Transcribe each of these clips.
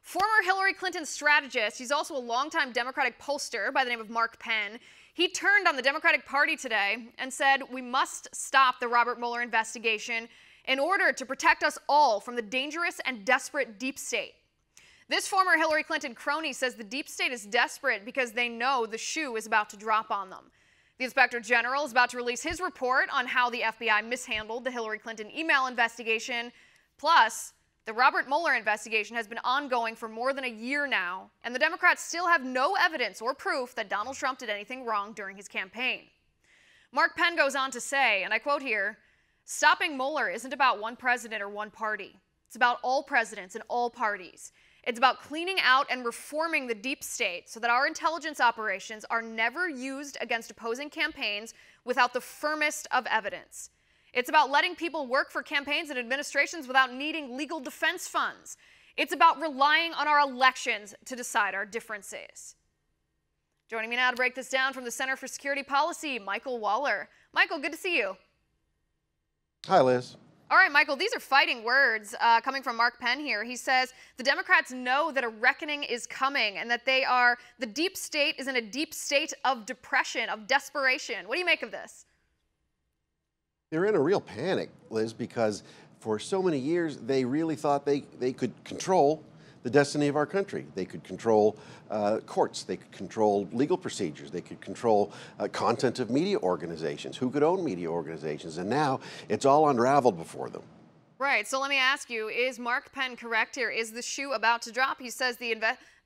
Former Hillary Clinton strategist, he's also a longtime Democratic pollster by the name of Mark Penn. He turned on the Democratic Party today and said we must stop the Robert Mueller investigation in order to protect us all from the dangerous and desperate deep state. This former Hillary Clinton crony says the deep state is desperate because they know the shoe is about to drop on them. The Inspector General is about to release his report on how the FBI mishandled the Hillary Clinton email investigation. Plus, the Robert Mueller investigation has been ongoing for more than a year now, and the Democrats still have no evidence or proof that Donald Trump did anything wrong during his campaign. Mark Penn goes on to say, and I quote here, "Stopping Mueller isn't about one president or one party. It's about all presidents and all parties. It's about cleaning out and reforming the deep state so that our intelligence operations are never used against opposing campaigns without the firmest of evidence. It's about letting people work for campaigns and administrations without needing legal defense funds. It's about relying on our elections to decide our differences." Joining me now to break this down from the Center for Security Policy, Michael Waller. Michael, good to see you. Hi, Liz. All right, Michael, these are fighting words coming from Mark Penn here. He says the Democrats know that a reckoning is coming and that the deep state is in a deep state of depression, of desperation. What do you make of this? They're in a real panic, Liz, because for so many years they really thought they could control the destiny of our country. They could control courts, they could control legal procedures, they could control content of media organizations, who could own media organizations, and now it's all unraveled before them. Right, so let me ask you, is Mark Penn correct here? Is the shoe about to drop? He says the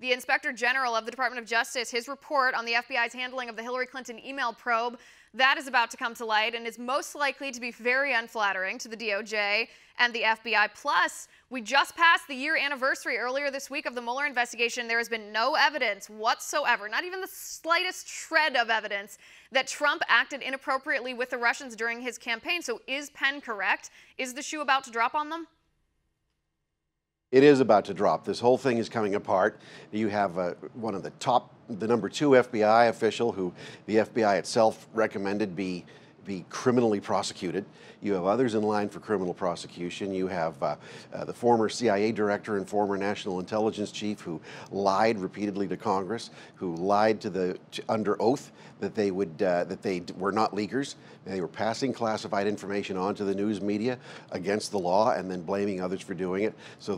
Inspector General of the Department of Justice, his report on the FBI's handling of the Hillary Clinton email probe, that is about to come to light and is most likely to be very unflattering to the DOJ and the FBI. Plus, we just passed the year anniversary earlier this week of the Mueller investigation. There has been no evidence whatsoever, not even the slightest shred of evidence, that Trump acted inappropriately with the Russians during his campaign. So is Penn correct? Is the shoe about to drop on them? It is about to drop. This whole thing is coming apart. You have one of the number 2 FBI official who the FBI itself recommended be criminally prosecuted. You have others in line for criminal prosecution. You have the former CIA director and former national intelligence chief who lied repeatedly to Congress, who lied under oath that they were not leakers. They were passing classified information on to the news media against the law and then blaming others for doing it. So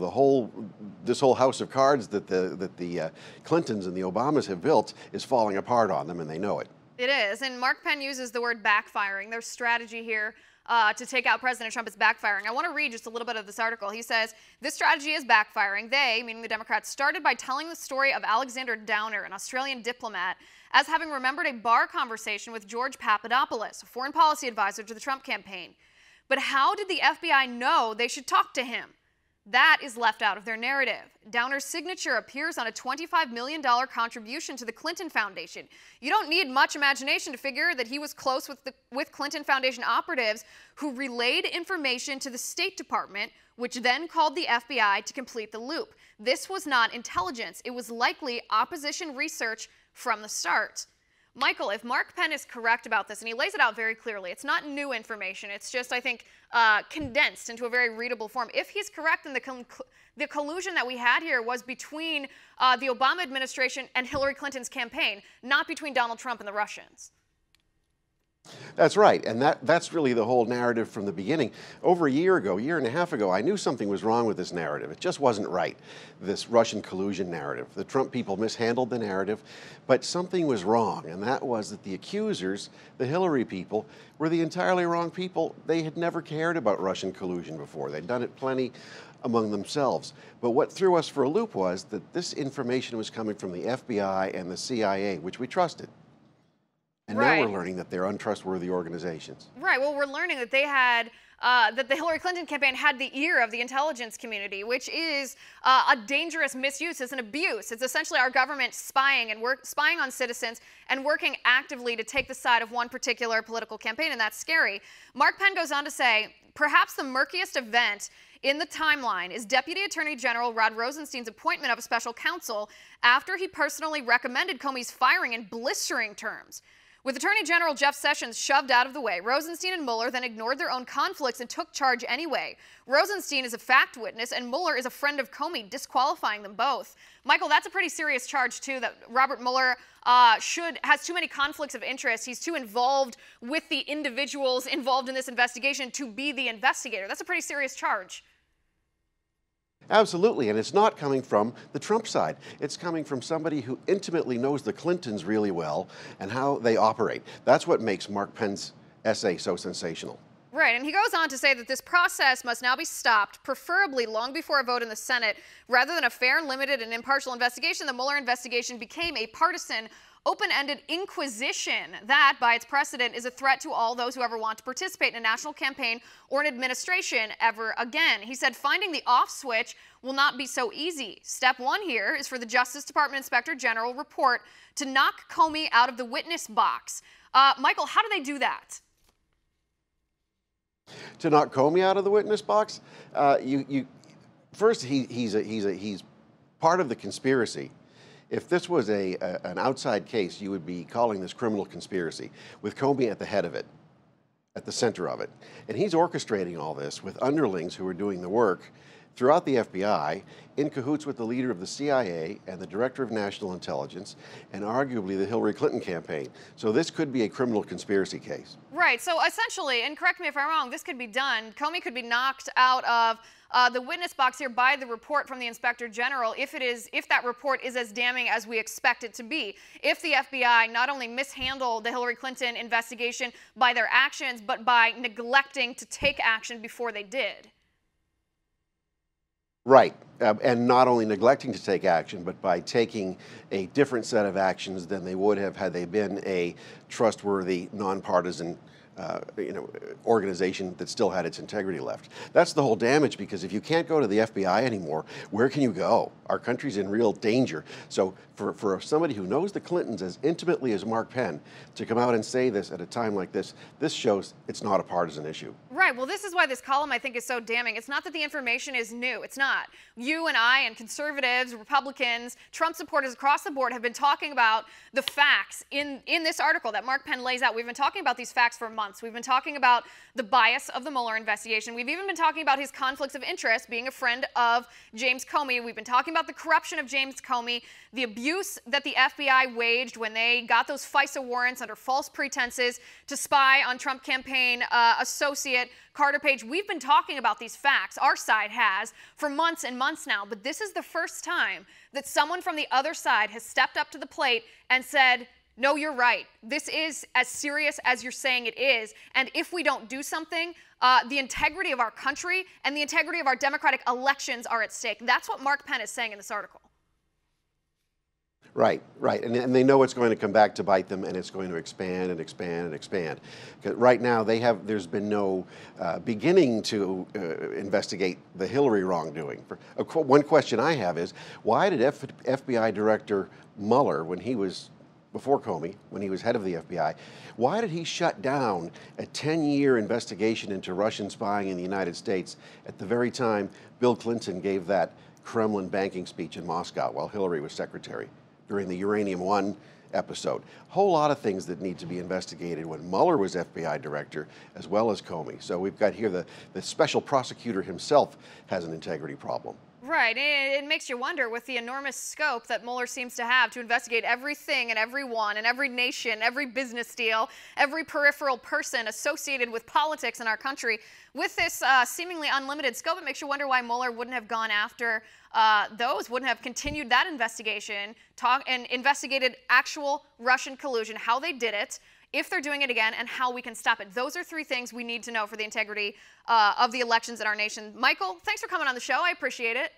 this whole house of cards that the Clintons and the Obamas have built is falling apart on them, and they know it. It is, and Mark Penn uses the word backfiring. Their strategy here to take out President Trump is backfiring. I want to read just a little bit of this article. He says, this strategy is backfiring. They, meaning the Democrats, started by telling the story of Alexander Downer, an Australian diplomat, as having remembered a bar conversation with George Papadopoulos, a foreign policy advisor to the Trump campaign. But how did the FBI know they should talk to him? That is left out of their narrative. Downer's signature appears on a $25 million contribution to the Clinton Foundation. You don't need much imagination to figure that he was close with Clinton Foundation operatives who relayed information to the State Department, which then called the FBI to complete the loop. This was not intelligence. It was likely opposition research from the start. Michael, if Mark Penn is correct about this, and he lays it out very clearly, it's not new information, it's just, I think, condensed into a very readable form. If he's correct, then the collusion that we had here was between the Obama administration and Hillary Clinton's campaign, not between Donald Trump and the Russians. That's right, and that's really the whole narrative from the beginning. Over a year and a half ago, I knew something was wrong with this narrative. It just wasn't right, this Russian collusion narrative. The Trump people mishandled the narrative, but something was wrong, and that was that the accusers, the Hillary people, were the entirely wrong people. They had never cared about Russian collusion before. They'd done it plenty among themselves. But what threw us for a loop was that this information was coming from the FBI and the CIA, which we trusted. And now we're learning that they're untrustworthy organizations. Right. Well, we're learning that they had that the Hillary Clinton campaign had the ear of the intelligence community, which is a dangerous misuse. It's an abuse. It's essentially our government spying on citizens and working actively to take the side of one particular political campaign, and that's scary. Mark Penn goes on to say, perhaps the murkiest event in the timeline is Deputy Attorney General Rod Rosenstein's appointment of a special counsel after he personally recommended Comey's firing in blistering terms. With Attorney General Jeff Sessions shoved out of the way, Rosenstein and Mueller then ignored their own conflicts and took charge anyway. Rosenstein is a fact witness and Mueller is a friend of Comey, disqualifying them both. Michael, that's a pretty serious charge, too, that Robert Mueller has too many conflicts of interest. He's too involved with the individuals involved in this investigation to be the investigator. That's a pretty serious charge. Absolutely, and it's not coming from the Trump side. It's coming from somebody who intimately knows the Clintons really well and how they operate. That's what makes Mark Penn's essay so sensational. Right, and he goes on to say that this process must now be stopped, preferably long before a vote in the Senate. Rather than a fair, limited, and impartial investigation, the Mueller investigation became a partisan, open-ended inquisition that, by its precedent, is a threat to all those who ever want to participate in a national campaign or an administration ever again. He said finding the off switch will not be so easy. Step one here is for the Justice Department Inspector General report to knock Comey out of the witness box. Michael, how do they do that? To knock Comey out of the witness box, first he's part of the conspiracy. If this was an outside case, you would be calling this criminal conspiracy, with Comey at the head of it, at the center of it. And he's orchestrating all this with underlings who are doing the work throughout the FBI, in cahoots with the leader of the CIA and the director of national intelligence, and arguably the Hillary Clinton campaign. So this could be a criminal conspiracy case. Right, so essentially, and correct me if I'm wrong, this could be done. Comey could be knocked out of the witness box here by the report from the Inspector General if that report is as damning as we expect it to be. If the FBI not only mishandled the Hillary Clinton investigation by their actions, but by neglecting to take action before they did. Right, and not only neglecting to take action, but by taking a different set of actions than they would have had they been a trustworthy, nonpartisan organization that still had its integrity left. That's the whole damage, because if you can't go to the FBI anymore, where can you go? Our country's in real danger. So for somebody who knows the Clintons as intimately as Mark Penn to come out and say this at a time like this, this shows it's not a partisan issue. Right, well, this is why this column, I think, is so damning. It's not that the information is new. It's not. You and I and conservatives, Republicans, Trump supporters across the board have been talking about the facts in this article that Mark Penn lays out. We've been talking about these facts for months. We've been talking about the bias of the Mueller investigation. We've even been talking about his conflicts of interest, being a friend of James Comey. We've been talking about the corruption of James Comey, the abuse that the FBI waged when they got those FISA warrants under false pretenses to spy on Trump campaign associate Carter Page. We've been talking about these facts, our side has, for months and months now, but this is the first time that someone from the other side has stepped up to the plate and said, no, you're right. This is as serious as you're saying it is. And if we don't do something, the integrity of our country and the integrity of our democratic elections are at stake. That's what Mark Penn is saying in this article. Right, right. And they know it's going to come back to bite them, and it's going to expand and expand and expand. Right now, there's been no beginning to investigate the Hillary wrongdoing. One question I have is, why did FBI Director Mueller, when he was before Comey, when he was head of the FBI, why did he shut down a 10-year investigation into Russian spying in the United States at the very time Bill Clinton gave that Kremlin banking speech in Moscow while Hillary was secretary during the Uranium One episode? A whole lot of things that need to be investigated when Mueller was FBI director, as well as Comey. So we've got here the special prosecutor himself has an integrity problem. Right. It makes you wonder, with the enormous scope that Mueller seems to have to investigate everything and everyone and every nation, every business deal, every peripheral person associated with politics in our country. With this seemingly unlimited scope, it makes you wonder why Mueller wouldn't have gone after wouldn't have continued that investigation, and investigated actual Russian collusion, how they did it, if they're doing it again, and how we can stop it. Those are three things we need to know for the integrity of the elections in our nation. Michael, thanks for coming on the show. I appreciate it.